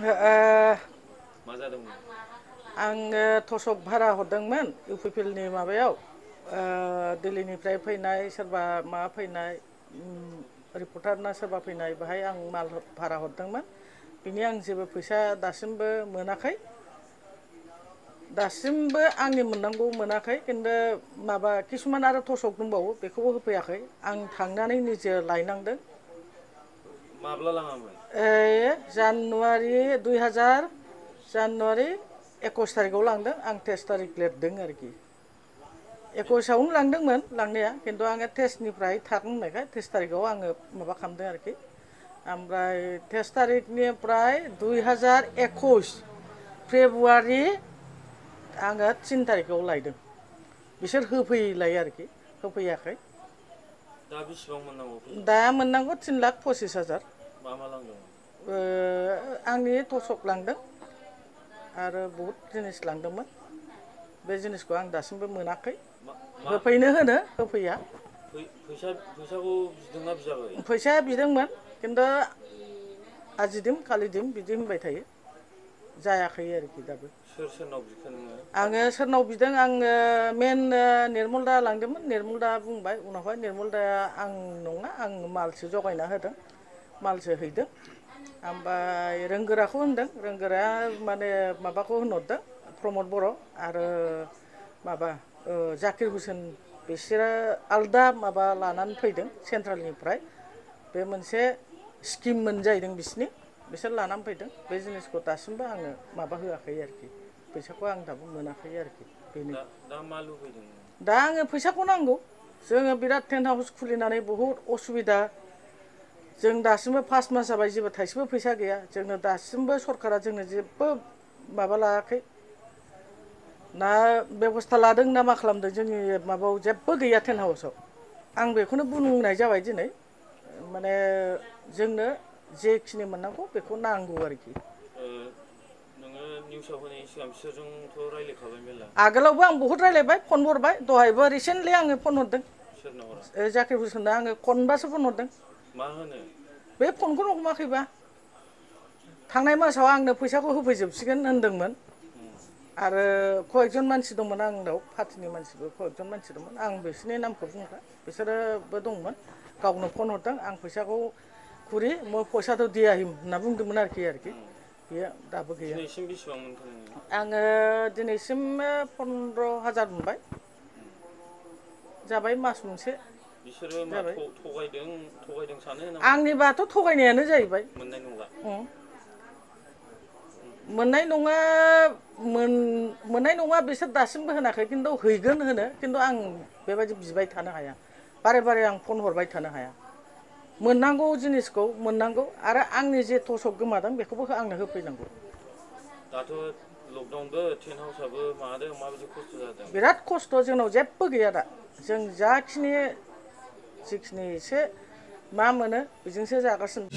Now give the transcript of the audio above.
मा जादोंमोन? आङो थसक भारा हरदोंमोन इउपिपिएलनि माबायाव दिल्लीनिफ्राय फैनाय सोरबा माबा फैनाय रिपर्टार ना सोरबा फैनाय बाहाय आं माल भारा हरदोंमोन बिनि आं जेबो फैसा दासिमबो मोनाखै दासिमबो आंनि मोननांगौ मोनाखै खिन्थु माबा किसुमान आरो थसक दंबावो बेखौबो होफैयाखै आं थांनानै निजे लायनांदों। माब्ला लाङामोन? जानुवारि 21 थारिखआव लांदों आं 23 थारिख लिरदों आरोखि 21आवनो लांदोंमोन लांनाया खिन्थु आङो टेस्टनिफ्राय थागोन होननायखाय 23 थारिखआव आङो माबा खालामदों आरोखि ओमफ्राय 23 थारिखनिफ्राय 2021 फेब्रुवारि आङो 3 थारिखआव लायदों बिसोर होफैलाय आरोखि होफैयाखै। दा बेसेबां मोननांगौ फैसा? दा मोननांगौ 3,25,000। मा मा लांदों? आंनि थसक लांदों आरो बहुद जिनिस लांदोंमोन बे जिनिसखौ आं दासिमबो मोनाखै होफैनो होनो होफैया। फैसाखौ बिदोंना बियाखै? फैसाया बिदोंमोन खिन्थु आजि दिम खालि दिम बिदि होनबाय थायो जायाखै आरोखि दाबो। सोर सोरनाव बिखो नोङो? आङो सोरनाव बिदों आङो मेन निर्मल दा लांदोंमोन निर्मल दा बुंबाय उनावहाय निर्मल दाया आं नङा आं मालसो जगायना होदों मालसो हैदों ओमफ्राय रोंगोराखौ होनदों रोंगोराया माने माबाखौ होनहरदों प्रमद बर' आरो माबा जाकिर हुसेन बिसोरो आलदा माबा लानानै फैदों सेन्ट्रेलनिफ्राय बे मोनसे स्किममोन जाहैदों बिसोर लानानै फैदों बे जिनिसखौ दासिमबो आङो माबा होआखै आरोखि फैसाखौ आं दाबो मोनाखै आरोखि बेनो। दा मा लुबैदों? दा आङो फैसाखौ नांगौ जोङो बिराद टेन्ट हाउस खुलिनानै बहुद असुबिदा जों दासिमबो 5 मास जाबाय जेबो थाइसेबो फैसा गैया जोंनो दासिमबो सरकारा जोंनो जेबो माबा लायाखै ना बेबस्था लादों ना मा खालामदों जोंनि माबायाव जेबो गैया टेन्ट हाउसाव आं बेखौनो बुंनाय जाबाय दिनै माने जोंनो जेखिनि मोननांगौ बेखौ नांगौ आरोखि। नोङो निउसाव होनायनि सिगां बिसोरजोंथ' रायज्लायखाबाय मेरला? आगोलावबो आं बहुद रायज्लायबाय फन हरबाय दहायबो रिसेन्टलि आङो फन हरदों। सोरनो हरा? जाकिर हुसेननो आङो खनबासो फन हरदों। मा होनो? बे फनखौनो हमाखैबा थांनाय मासाव आंनो फैसाखौ होफैजोबसिगोन होनदोंमोन आरो कयेकजन मानसि दंमोन आंनाव पार्टिनि मानसिबो कयेकजन मानसि दंमोन आं बिसोरनि नामखौ बुंला बिसोरोबो दंमोन गावनो फन हरदों आं फैसाखौ खुरि मैं पैसा दिया हिम होनना बुंदोंमोन आरोखि बेयो दाबो गैया। दिनैसिम बेसेबां मोनखो नोङो? आङो दिनैसिम 15,000 मोनबाय जाबाय मास मोनसे बिसोरो मा जाबाय। थगायदों सानो नामा? आंनिबाथ' थगायनायानो जाहैबाय। मोननाय नंला? मोननाय नङा बिसोर दासिमबो होनाखै खिन्थु हैगोन होनो खिन्थु आं बेबायदि बिबाय थानो हाया बारे बारे आं फन हरबाय थानो हाया मोननांगौ जिनिसखौ मोननांगौ आरो आंनि जे थसक गोमादों बेखौबो आंनो होफैनांगौ। दाथ' लकडाउनबो टेन्ट हाउसआबो माबादों माबायदि खस्थ' जादों? बिराद खस्थ' जोंनाव जेबो गैया दा जों जिखिनि एसे मा मोनो बेजोंसो जागासिनो।